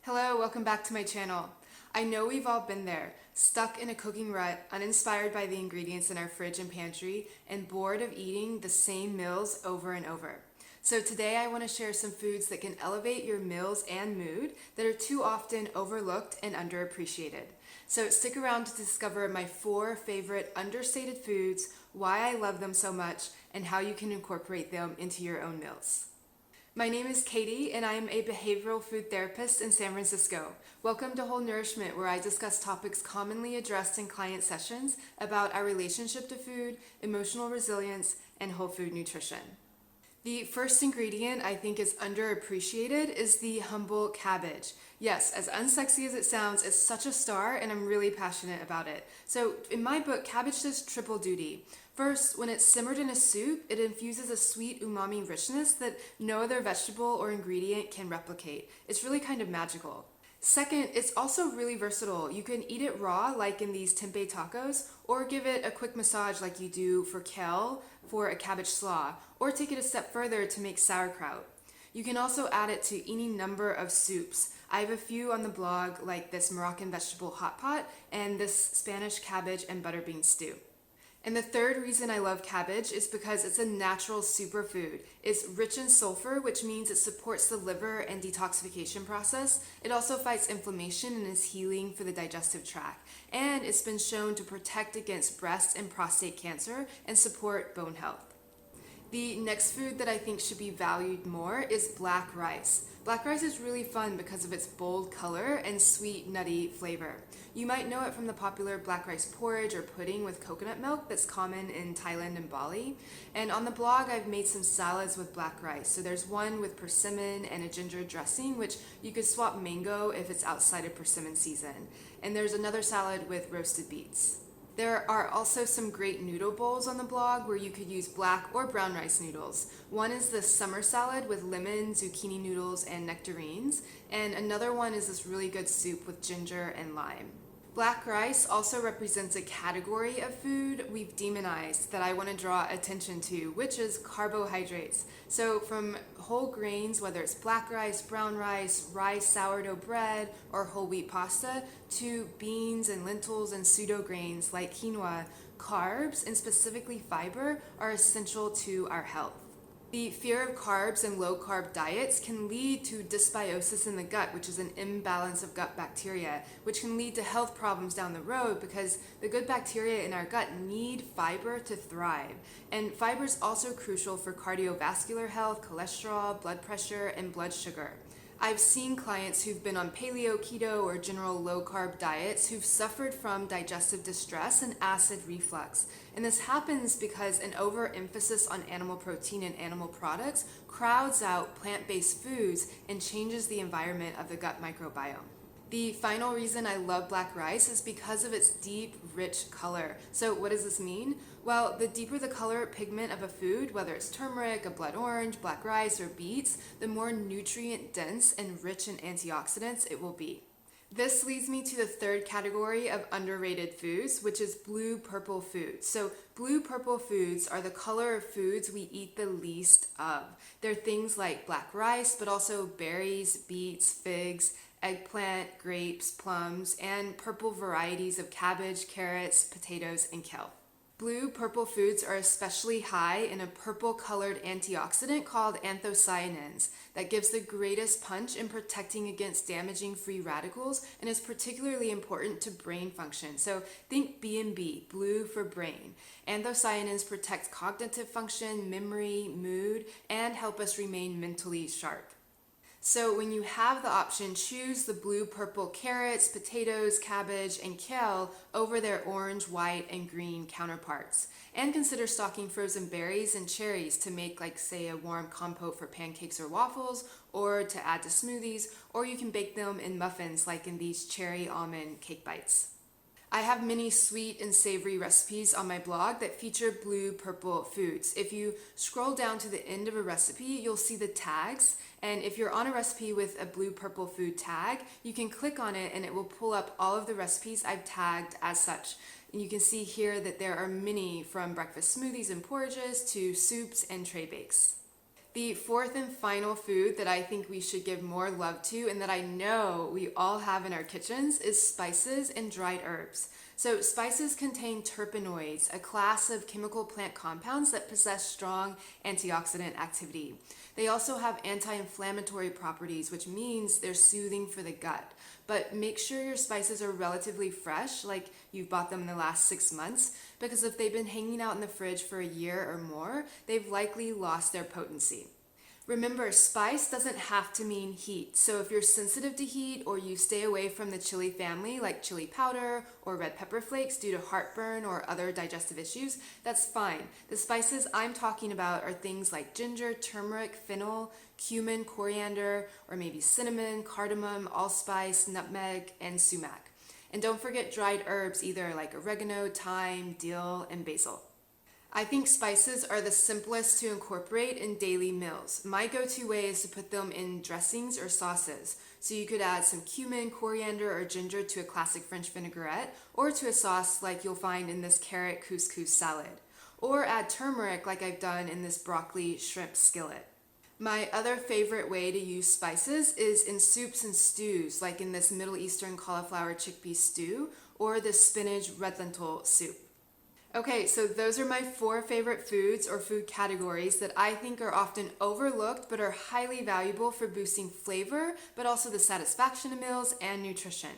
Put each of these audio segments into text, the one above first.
Hello, welcome back to my channel. I know we've all been there, stuck in a cooking rut, uninspired by the ingredients in our fridge and pantry, and bored of eating the same meals over and over. So today I want to share some foods that can elevate your meals and mood that are too often overlooked and underappreciated. So stick around to discover my 4 favorite understated foods, why I love them so much, and how you can incorporate them into your own meals. My name is Katie, and I am a behavioral food therapist in San Francisco. Welcome to Whole Nourishment, where I discuss topics commonly addressed in client sessions about our relationship to food, emotional resilience, and whole food nutrition. The first ingredient I think is underappreciated is the humble cabbage. Yes, as unsexy as it sounds, it's such a star and I'm really passionate about it. So in my book, cabbage does triple duty. First, when it's simmered in a soup, it infuses a sweet umami richness that no other vegetable or ingredient can replicate. It's really kind of magical. Second, it's also really versatile. You can eat it raw, like in these tempeh tacos, or give it a quick massage like you do for kale for a cabbage slaw, or take it a step further to make sauerkraut. You can also add it to any number of soups. I have a few on the blog, like this Moroccan vegetable hot pot and this Spanish cabbage and butter bean stew. And the third reason I love cabbage is because it's a natural superfood. It's rich in sulfur, which means it supports the liver and detoxification process. It also fights inflammation and is healing for the digestive tract. And it's been shown to protect against breast and prostate cancer and support bone health. The next food that I think should be valued more is black rice. Black rice is really fun because of its bold color and sweet, nutty flavor. You might know it from the popular black rice porridge or pudding with coconut milk that's common in Thailand and Bali. And on the blog, I've made some salads with black rice. So there's one with persimmon and a ginger dressing, which you could swap mango if it's outside of persimmon season. And there's another salad with roasted beets. There are also some great noodle bowls on the blog where you could use black or brown rice noodles. One is the summer salad with lemon, zucchini noodles, and nectarines, and another one is this really good soup with ginger and lime. Black rice also represents a category of food we've demonized that I want to draw attention to, which is carbohydrates. So from whole grains, whether it's black rice, brown rice, rice, sourdough bread, or whole wheat pasta, to beans and lentils and pseudo grains like quinoa, carbs, and specifically fiber, are essential to our health. The fear of carbs and low-carb diets can lead to dysbiosis in the gut, which is an imbalance of gut bacteria, which can lead to health problems down the road because the good bacteria in our gut need fiber to thrive. And fiber is also crucial for cardiovascular health, cholesterol, blood pressure, and blood sugar. I've seen clients who've been on paleo, keto, or general low-carb diets who've suffered from digestive distress and acid reflux. And this happens because an overemphasis on animal protein and animal products crowds out plant-based foods and changes the environment of the gut microbiome. The final reason I love black rice is because of its deep, rich color. So what does this mean? Well, the deeper the color pigment of a food, whether it's turmeric, a blood orange, black rice, or beets, the more nutrient dense and rich in antioxidants it will be. This leads me to the third category of underrated foods, which is blue-purple foods. So blue-purple foods are the color of foods we eat the least of. They're things like black rice, but also berries, beets, figs, eggplant, grapes, plums, and purple varieties of cabbage, carrots, potatoes, and kale. Blue-purple foods are especially high in a purple-colored antioxidant called anthocyanins that gives the greatest punch in protecting against damaging free radicals and is particularly important to brain function. So think B&B, blue for brain. Anthocyanins protect cognitive function, memory, mood, and help us remain mentally sharp. So when you have the option, choose the blue-purple carrots, potatoes, cabbage, and kale over their orange, white, and green counterparts. And consider stocking frozen berries and cherries to make, like, say, a warm compote for pancakes or waffles, or to add to smoothies, or you can bake them in muffins like in these cherry almond cake bites. I have many sweet and savory recipes on my blog that feature blue-purple foods. If you scroll down to the end of a recipe, you'll see the tags. And if you're on a recipe with a blue-purple food tag, you can click on it and it will pull up all of the recipes I've tagged as such. And you can see here that there are many, from breakfast smoothies and porridges to soups and tray bakes. The fourth and final food that I think we should give more love to and that I know we all have in our kitchens is spices and dried herbs. So spices contain terpenoids, a class of chemical plant compounds that possess strong antioxidant activity. They also have anti-inflammatory properties, which means they're soothing for the gut. But make sure your spices are relatively fresh, like you've bought them in the last 6 months, because if they've been hanging out in the fridge for a year or more, they've likely lost their potency. Remember, spice doesn't have to mean heat. So if you're sensitive to heat or you stay away from the chili family like chili powder or red pepper flakes due to heartburn or other digestive issues, that's fine. The spices I'm talking about are things like ginger, turmeric, fennel, cumin, coriander, or maybe cinnamon, cardamom, allspice, nutmeg, and sumac. And don't forget dried herbs, either like oregano, thyme, dill, and basil. I think spices are the simplest to incorporate in daily meals. My go-to way is to put them in dressings or sauces. So you could add some cumin, coriander, or ginger to a classic French vinaigrette, or to a sauce like you'll find in this carrot couscous salad. Or add turmeric like I've done in this broccoli shrimp skillet. My other favorite way to use spices is in soups and stews, like in this Middle Eastern cauliflower chickpea stew, or this spinach red lentil soup. Okay, so those are my 4 favorite foods or food categories that I think are often overlooked but are highly valuable for boosting flavor, but also the satisfaction of meals and nutrition.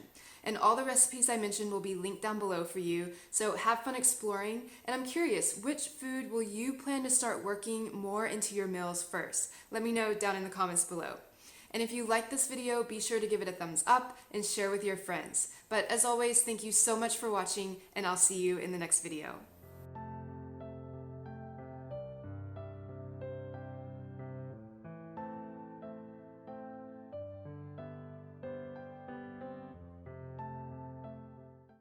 And all the recipes I mentioned will be linked down below for you, so have fun exploring. And I'm curious, which food will you plan to start working more into your meals first? Let me know down in the comments below. And if you like this video, be sure to give it a thumbs up and share with your friends. But as always, thank you so much for watching, and I'll see you in the next video.